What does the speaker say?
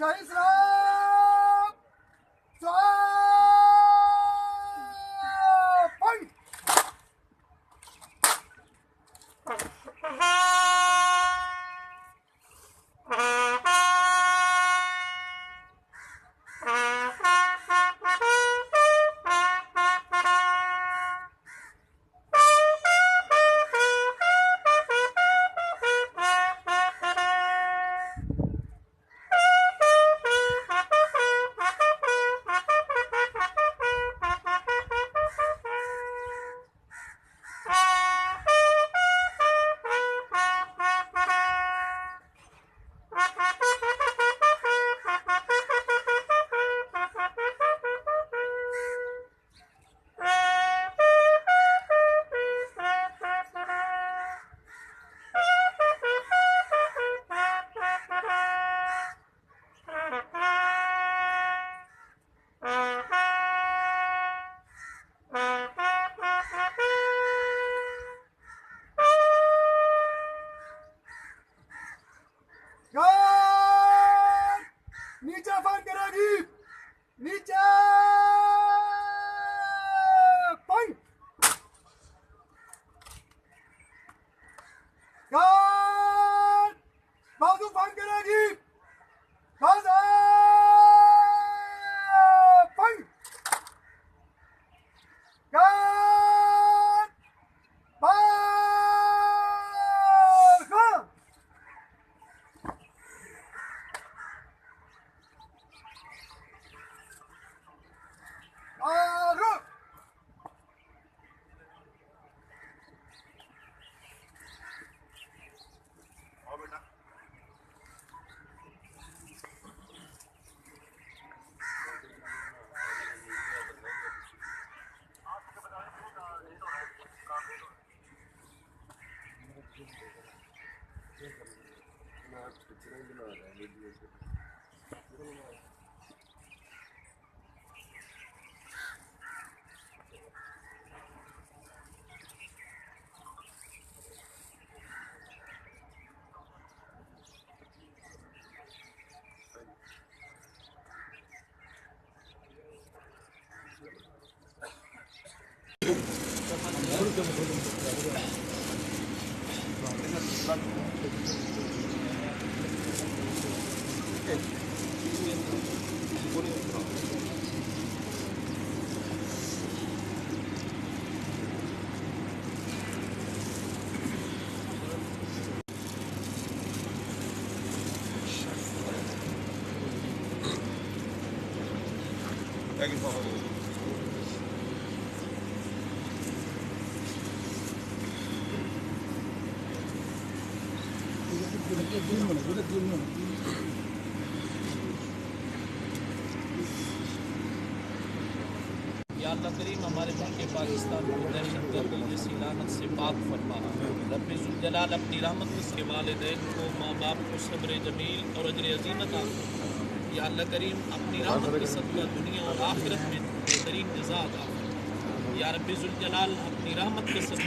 जय श्री राम। पॉइंट। नीचे फाइन करेगी, नीचे पॉइंट। बाजू फाइन करेगी, बाजू पॉइंट। या अल्लाह करीम हमारे मुल्क पाकिस्तान को दहशतगर्दी जैसी लानत से पाक फरमा। रब्बे ज़ुल जलाल अपनी रहमत के वालिदैन को, माँ बाप को सब्र जमील और अजर अज़ीमत अता फरमा। या अल्लाह करीम अपनी रहमत के सदक़ा दुनिया और आखिरत में बेहतरीन जज़ा अता फरमा। या रब्बे ज़ुल जलाल अपनी रहमत के सदक़े